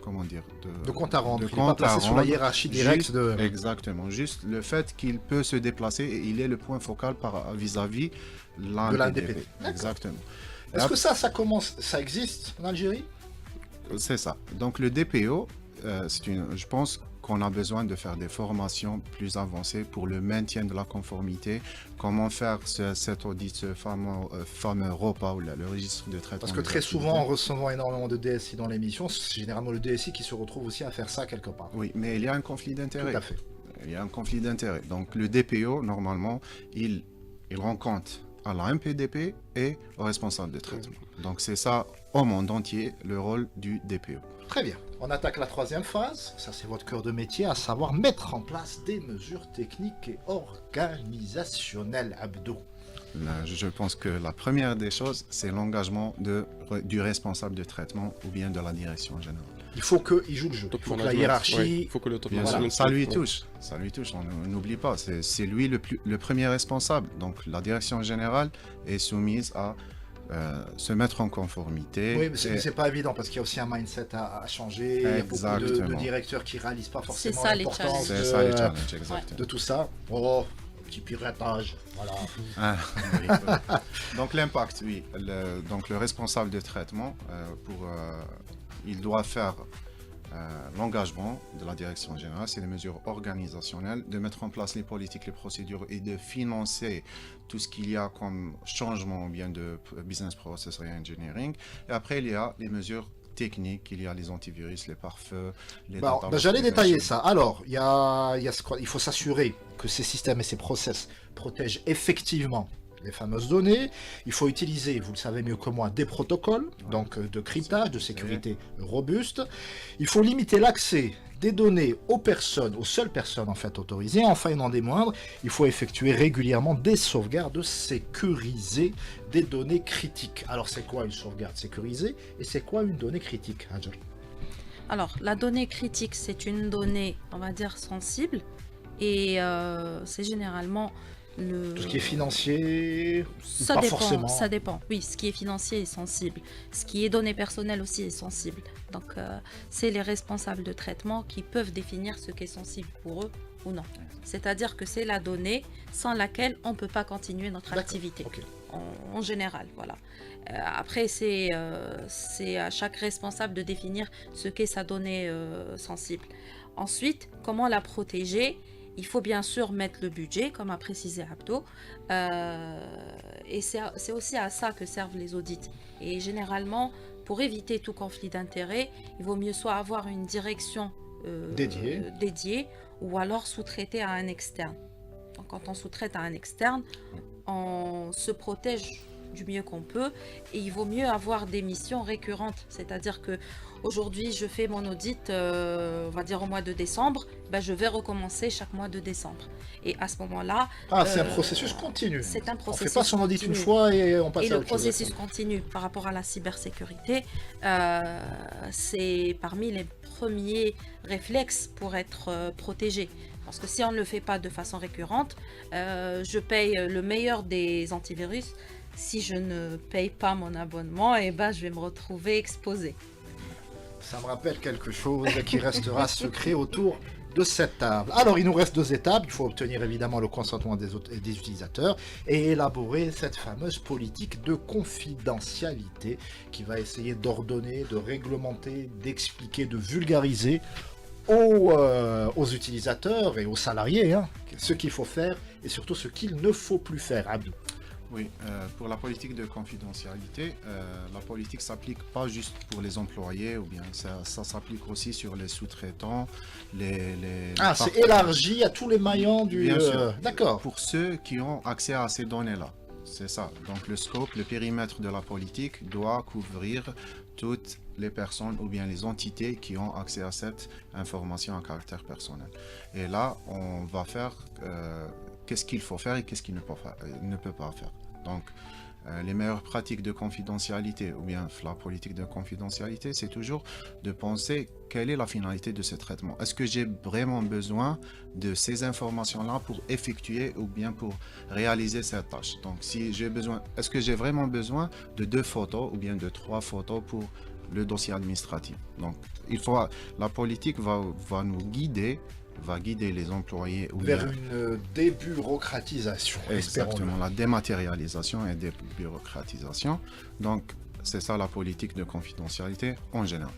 comment dire, De compte à rendre. de Il n'est pas compte à placé sur la rendre. hiérarchie directe Juste- de... Exactement, juste le fait qu'il peut se déplacer et il est le point focal vis-à-vis De la NPDP. NPDP. D'accord. Exactement. Est-ce que ça existe en Algérie? C'est ça. Donc le DPO, je pense qu'on a besoin de faire des formations plus avancées pour le maintien de la conformité, comment faire cet audit, ce fameux ROPA ou le registre de traitement. Parce que des très activités. souvent, en recevant énormément de DSI dans l'émission, c'est généralement le DSI qui se retrouve aussi à faire ça quelque part. Oui, mais il y a un conflit Tout d'intérêt. à fait. Il y a un conflit d'intérêt. Donc le DPO, normalement, il rend compte à la MPDP et au responsable de traitement. Donc c'est ça, au monde entier, le rôle du DPO. Très bien. On attaque la troisième phase. Ça, c'est votre cœur de métier, à savoir mettre en place des mesures techniques et organisationnelles, Abdou. Là, je pense que la première des choses, c'est l'engagement du responsable de traitement ou bien de la direction générale. Il faut qu'il joue le jeu. Il top faut que la management. hiérarchie... Ouais, il faut que le top Bien management sûr, ça lui ouais. touche, on n'oublie pas, c'est lui le premier responsable. Donc la direction générale est soumise à se mettre en conformité. Oui, mais et- c'est pas évident parce qu'il y a aussi un mindset à changer. Il y a beaucoup de Exactement. directeurs qui réalisent pas forcément ça, les l'importance c'est de, ça les challenges, exactement. de tout ça. Oh, petit piratage. Voilà. Ah, oui. Donc l'impact, oui. Donc le responsable de traitement, il doit faire l'engagement de la direction générale, c'est les mesures organisationnelles, de mettre en place les politiques, les procédures et de financer tout ce qu'il y a comme changement ou bien de business process engineering. Et après, il y a les mesures techniques, il y a les antivirus, les pare-feux, les Bon, data j'allais protection. détailler ça. Alors, il faut s'assurer que ces systèmes et ces process protègent effectivement les fameuses données. Il faut utiliser, vous le savez mieux que moi, des protocoles, donc de cryptage, de sécurité robuste. Il faut limiter l'accès des données aux seules personnes en fait autorisées. Enfin, et non des moindres, il faut effectuer régulièrement des sauvegardes sécurisées des données critiques. Alors, c'est quoi une sauvegarde sécurisée et c'est quoi une donnée critique, Hajar? Alors, la donnée critique, c'est une donnée, on va dire, sensible. Et c'est généralement Tout ce qui est financier, Ça pas dépend, forcément. ça dépend. Oui, ce qui est financier est sensible. Ce qui est données personnelles aussi est sensible. Donc, c'est les responsables de traitement qui peuvent définir ce qui est sensible pour eux ou non. C'est-à-dire que c'est la donnée sans laquelle on ne peut pas continuer notre D'accord, activité. ok. En général, voilà. Après, c'est à chaque responsable de définir ce qu'est sa donnée sensible. Ensuite, comment la protéger? Il faut bien sûr mettre le budget, comme a précisé Abdo. Et c'est aussi à ça que servent les audits. Et généralement, pour éviter tout conflit d'intérêts, il vaut mieux soit avoir une direction dédiée ou alors sous-traiter à un externe. Donc, quand on sous-traite à un externe, on se protège du mieux qu'on peut et il vaut mieux avoir des missions récurrentes. C'est-à-dire que aujourd'hui, je fais mon audit, on va dire au mois de décembre, je vais recommencer chaque mois de décembre. Et à ce moment-là... c'est un processus continu. C'est un processus On ne fait pas son audit continu. une fois et on passe Et à le autre chose. processus continue par rapport à la cybersécurité, c'est parmi les premiers réflexes pour être protégé. Parce que si on ne le fait pas de façon récurrente, je paye le meilleur des antivirus. Si je ne paye pas mon abonnement, je vais me retrouver exposé. Ça me rappelle quelque chose qui restera secret autour de cette table. Alors, il nous reste 2 étapes. Il faut obtenir évidemment le consentement des utilisateurs et élaborer cette fameuse politique de confidentialité qui va essayer d'ordonner, de réglementer, d'expliquer, de vulgariser aux utilisateurs et aux salariés ce qu'il faut faire et surtout ce qu'il ne faut plus faire. Abdou. Oui, pour la politique de confidentialité, la politique s'applique pas juste pour les employés, ou bien ça s'applique aussi sur les sous-traitants, c'est élargi à tous les maillons du... Bien sûr. D'accord. Pour ceux qui ont accès à ces données-là, c'est ça. Donc le scope, le périmètre de la politique doit couvrir toutes les personnes ou bien les entités qui ont accès à cette information à caractère personnel. Et là, on va faire... qu'est-ce qu'il faut faire et qu'est-ce qu'il ne peut pas faire. Donc, les meilleures pratiques de confidentialité ou bien la politique de confidentialité, c'est toujours de penser quelle est la finalité de ce traitement. Est-ce que j'ai vraiment besoin de ces informations-là pour effectuer ou bien pour réaliser cette tâche? Donc, si j'ai besoin, est-ce que j'ai vraiment besoin de 2 photos ou bien de 3 photos pour le dossier administratif? Donc, la politique va nous guider, va guider les employés vers une débureaucratisation. Exactement, la dématérialisation et débureaucratisation. Donc, c'est ça la politique de confidentialité en général.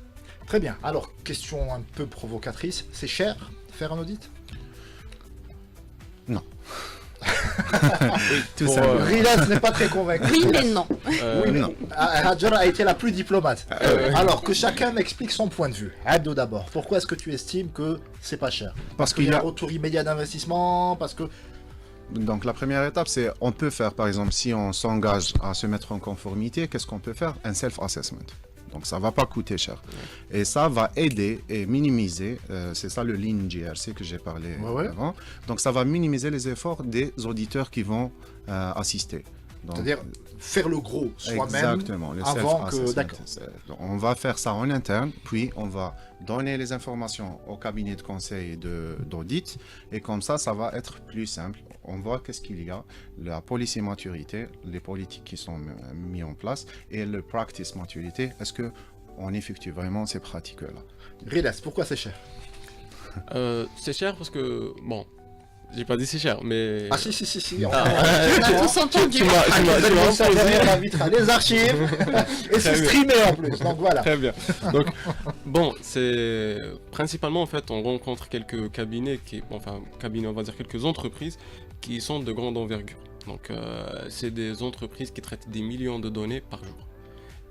Très bien. Alors, question un peu provocatrice, c'est cher faire un audit? Non. Oui, tout ça. Rilas n'est pas très convaincu. Oui, mais non. Oui, mais non. Hadjar a été la plus diplomate. Alors que chacun m'explique son point de vue. Abdou d'abord. Pourquoi est-ce que tu estimes que c'est pas cher? Parce qu'il y a un retour immédiat d'investissement, parce que... Donc la première étape, c'est on peut faire, par exemple, si on s'engage à se mettre en conformité, qu'est-ce qu'on peut faire? Un self-assessment. Donc ça ne va pas coûter cher. Et ça va aider et minimiser, c'est ça le Lean GRC que j'ai parlé avant. Donc ça va minimiser les efforts des auditeurs qui vont assister. C'est-à-dire faire le gros soi-même exactement, avant que... D'accord. On va faire ça en interne, puis on va donner les informations au cabinet de conseil d'audit, et comme ça va être plus simple. On voit qu'est-ce qu'il y a, la policy maturité, les politiques qui sont mises en place, et le practice maturité, est-ce qu'on effectue vraiment ces pratiques-là? Rilas, pourquoi c'est cher? C'est cher parce que, bon, j'ai pas dit c'est cher, mais... Ah si. On a tous entendu. Tu m'as imposé les archives et c'est streamé en plus, donc voilà. Très bien. Donc, bon, c'est... Principalement, en fait, on rencontre quelques cabinets, on va dire quelques entreprises qui sont de grande envergure. Donc, c'est des entreprises qui traitent des millions de données par jour.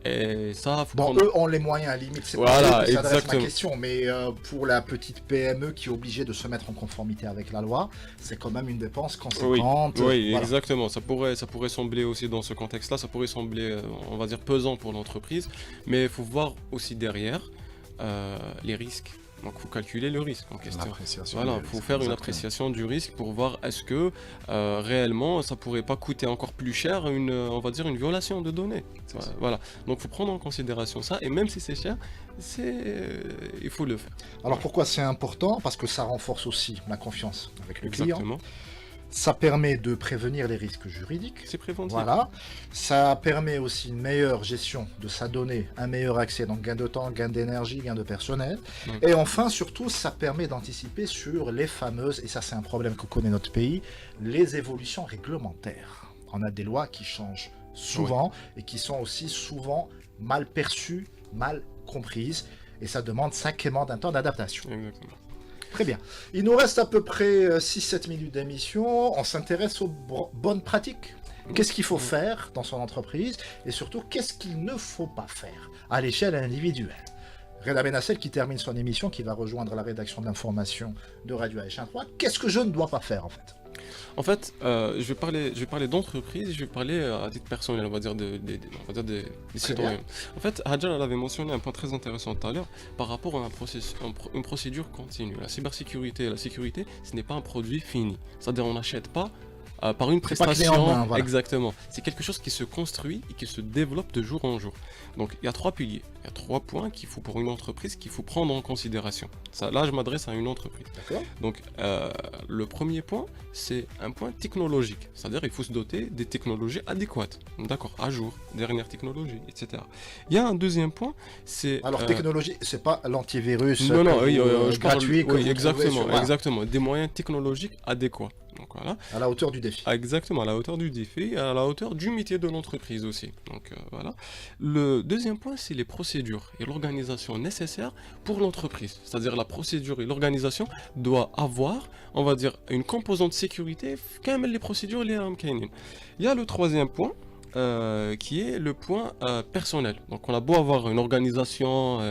Et ça, eux ont les moyens, à la limite, c'est pas eux qui s'adresse ma question, mais pour la petite PME qui est obligée de se mettre en conformité avec la loi, c'est quand même une dépense conséquente. Oui, voilà. Exactement, ça pourrait sembler aussi dans ce contexte-là, ça pourrait sembler, on va dire, pesant pour l'entreprise, mais il faut voir aussi derrière les risques. Donc il faut calculer le risque en question. Voilà, il faut faire une appréciation du risque pour voir est-ce que réellement ça pourrait pas coûter encore plus cher on va dire une violation de données. Voilà. Donc il faut prendre en considération ça, et même si c'est cher, il faut le faire. Alors pourquoi c'est important? Parce que ça renforce aussi la confiance avec le Exactement. client. Ça permet de prévenir les risques juridiques. C'est préventif. Voilà. Ça permet aussi une meilleure gestion de sa donnée, un meilleur accès, donc gain de temps, gain d'énergie, gain de personnel. Et enfin, surtout, ça permet d'anticiper sur les fameuses, et ça c'est un problème que connaît notre pays, les évolutions réglementaires. On a des lois qui changent souvent et qui sont aussi souvent mal perçues, mal comprises, et ça demande sacrément d'un temps d'adaptation. Exactement. Très bien. Il nous reste à peu près 6-7 minutes d'émission. On s'intéresse aux bonnes pratiques. Qu'est-ce qu'il faut faire dans son entreprise et surtout qu'est-ce qu'il ne faut pas faire à l'échelle individuelle. Reda Benassel qui termine son émission, qui va rejoindre la rédaction d'information de Radio AH1-3. Qu'est-ce que je ne dois pas faire en fait? En fait, je vais parler d'entreprise, je vais parler à titre personnel, on va dire des citoyens. En fait, Hadjar elle avait mentionné un point très intéressant tout à l'heure par rapport à une procédure continue. La cybersécurité et la sécurité, ce n'est pas un produit fini. C'est-à-dire on n'achète pas par une prestation, main, voilà. Exactement. C'est quelque chose qui se construit et qui se développe de jour en jour. Donc il y a 3 piliers, il y a 3 points qu'il faut pour une entreprise qu'il faut prendre en considération. Ça, là, je m'adresse à une entreprise. D'accord. Donc le premier point, c'est un point technologique, c'est-à-dire il faut se doter des technologies adéquates, d'accord, à jour, dernières technologies, etc. Il y a un deuxième point, c'est alors technologie, c'est pas l'antivirus non, oui, gratuit que oui, vous exactement, sur, exactement, des moyens technologiques adéquats. Donc voilà. À la hauteur du défi. Exactement, à la hauteur du défi, à la hauteur du métier de l'entreprise aussi. Donc voilà. Le deuxième point, c'est les procédures et l'organisation nécessaire pour l'entreprise. C'est-à-dire la procédure et l'organisation doivent avoir, on va dire, une composante sécurité, quand même les procédures, les amkainin. Il y a le troisième point, qui est le point personnel. Donc on a beau avoir une organisation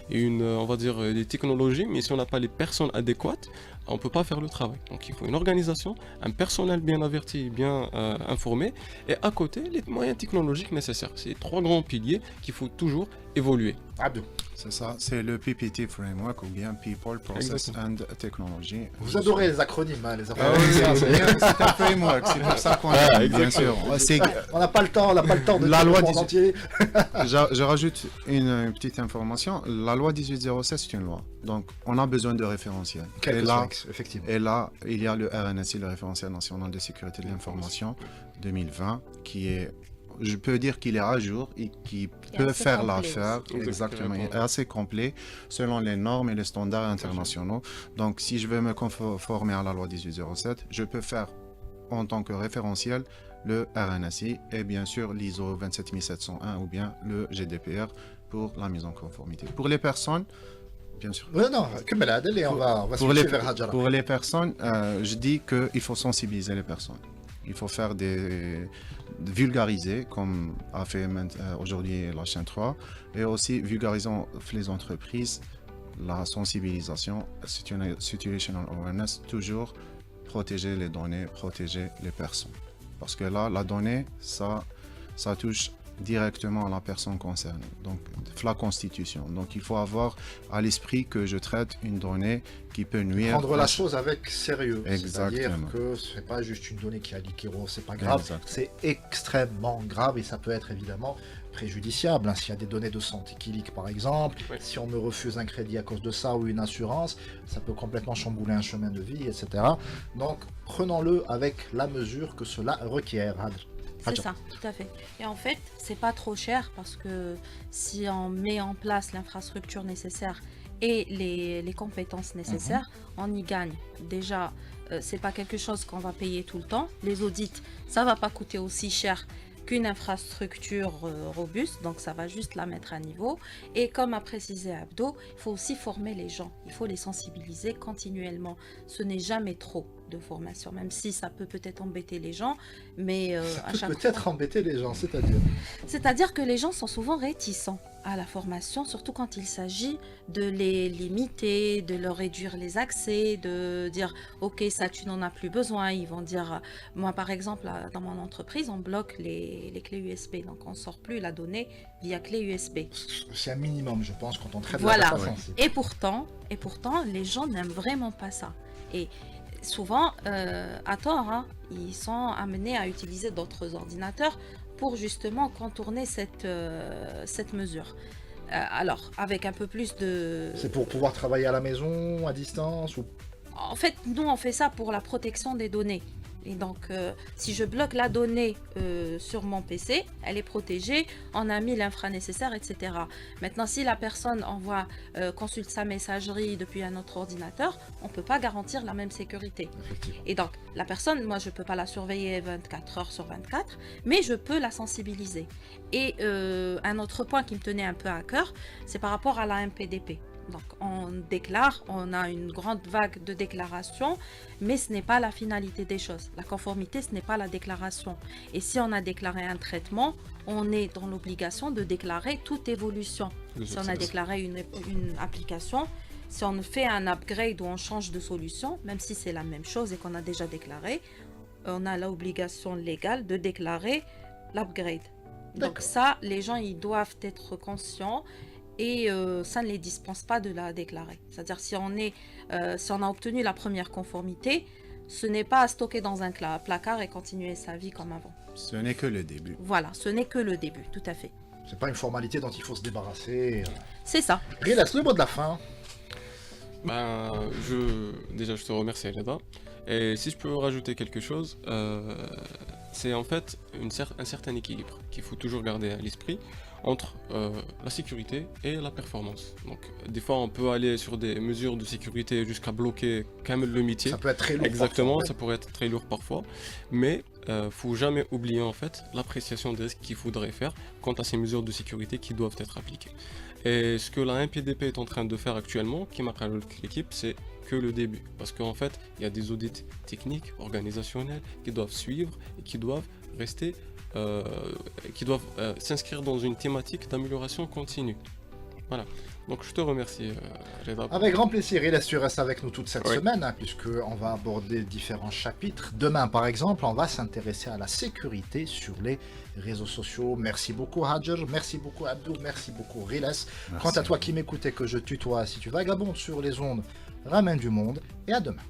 et on va dire des technologies, mais si on n'a pas les personnes adéquates, on ne peut pas faire le travail. Donc il faut une organisation, un personnel bien averti, bien informé, et à côté les moyens technologiques nécessaires. C'est 3 grands piliers qu'il faut toujours évoluer. Abdou. C'est ça, c'est le PPT Framework ou bien People, Process and Technology. Vous adorez les acronymes, hein, les Ah oui, c'est un framework, c'est pour ça qu'on a, bien sûr. On n'a pas le temps, de la dire loi le monde entier. Je rajoute une petite information. La loi 1807, c'est une loi. Donc, on a besoin de référentiels. Effectivement. Et là, il y a le RNSI, le référentiel national de sécurité de l'information 2020, qui est, je peux dire qu'il est à jour et qui peut faire l'affaire. Exactement, il est assez complet selon les normes et les standards internationaux. Donc, si je veux me conformer à la loi 1807, je peux faire en tant que référentiel le RNSI et bien sûr l'ISO 27701 ou bien le GDPR pour la mise en conformité. Pour les personnes, bien sûr. Non, comme elle a dit, on va switcher vers Hadjara. Pour les personnes, je dis qu'il faut sensibiliser les personnes. Il faut faire vulgariser, comme a fait aujourd'hui la chaîne 3, et aussi vulgarisant les entreprises, la sensibilisation, situational awareness, toujours protéger les données, protéger les personnes. Parce que là, la donnée, ça touche directement à la personne concernée, donc la constitution. Donc il faut avoir à l'esprit que je traite une donnée qui peut nuire. Prendre la chose avec sérieux. Exactement. C'est-à-dire que c'est pas juste une donnée qui a liquéro, c'est pas grave, c'est extrêmement grave et ça peut être évidemment préjudiciable. S'il y a des données de santé qui leak par exemple, si on me refuse un crédit à cause de ça ou une assurance, ça peut complètement chambouler un chemin de vie, etc. Donc prenons-le avec la mesure que cela requiert. C'est ça, tout à fait. Et en fait, c'est pas trop cher parce que si on met en place l'infrastructure nécessaire et les compétences nécessaires, on y gagne. Déjà, c'est pas quelque chose qu'on va payer tout le temps. Les audits, ça va pas coûter aussi cher qu'une infrastructure robuste, donc ça va juste la mettre à niveau. Et comme a précisé Abdo, il faut aussi former les gens, il faut les sensibiliser continuellement. Ce n'est jamais trop de formation, même si ça peut peut-être embêter les gens, mais à chaque fois... Peut-être embêter les gens, c'est-à-dire C'est-à-dire que les gens sont souvent réticents à la formation, surtout quand il s'agit de les limiter, de leur réduire les accès, de dire « Ok, ça tu n'en as plus besoin ». Ils vont dire, moi par exemple, dans mon entreprise, on bloque les clés USB, donc on ne sort plus la donnée via clé USB. C'est un minimum, je pense, quand on traite voilà. la data sensible. Et pourtant, les gens n'aiment vraiment pas ça. Et souvent, à tort, hein, ils sont amenés à utiliser d'autres ordinateurs pour justement contourner cette mesure. Alors, avec un peu plus de... C'est pour pouvoir travailler à la maison, à distance ou... En fait, nous, on fait ça pour la protection des données. Et donc, si je bloque la donnée sur mon PC, elle est protégée, on a mis l'infra nécessaire, etc. Maintenant, si la personne consulte sa messagerie depuis un autre ordinateur, on ne peut pas garantir la même sécurité. Et donc, la personne, moi, je ne peux pas la surveiller 24 heures sur 24, mais je peux la sensibiliser. Et un autre point qui me tenait un peu à cœur, c'est par rapport à la MPDP. Donc on déclare, on a une grande vague de déclarations, mais ce n'est pas la finalité des choses. La conformité, ce n'est pas la déclaration. Et si on a déclaré un traitement, on est dans l'obligation de déclarer toute évolution. Si on a déclaré une application, si on fait un upgrade ou on change de solution, même si c'est la même chose et qu'on a déjà déclaré, on a l'obligation légale de déclarer l'upgrade. Donc ça, les gens, ils doivent être conscients et ça ne les dispense pas de la déclarer. C'est-à-dire si on a obtenu la première conformité, ce n'est pas à stocker dans un placard et continuer sa vie comme avant. Ce n'est que le début. Voilà, ce n'est que le début, tout à fait. C'est pas une formalité dont il faut se débarrasser. C'est ça. Rilas, le mot de la fin. Déjà, je te remercie, Reda. Et si je peux rajouter quelque chose, c'est en fait un certain équilibre qu'il faut toujours garder à l'esprit entre la sécurité et la performance. Donc, des fois, on peut aller sur des mesures de sécurité jusqu'à bloquer quand même le métier. Ça peut être très lourd. Exactement, parfois, ça pourrait être très lourd parfois, mais faut jamais oublier en fait l'appréciation des risques qu'il faudrait faire quant à ces mesures de sécurité qui doivent être appliquées. Et ce que la MPDP est en train de faire actuellement, qui marque l'équipe, c'est que le début. Parce qu'en fait, il y a des audits techniques, organisationnels, qui doivent suivre et qui doivent rester, s'inscrire dans une thématique d'amélioration continue. Voilà. Donc je te remercie, Reda. Avec grand plaisir, Rilas, tu restes avec nous toute cette Oui. semaine, puisqu'on va aborder différents chapitres. Demain, par exemple, on va s'intéresser à la sécurité sur les réseaux sociaux. Merci beaucoup, Hajar. Merci beaucoup, Abdou. Merci beaucoup, Rilas. Merci Quant à toi qui m'écoutais, que je tutoie, si tu vagabondes sur les ondes, ramène du monde et à demain.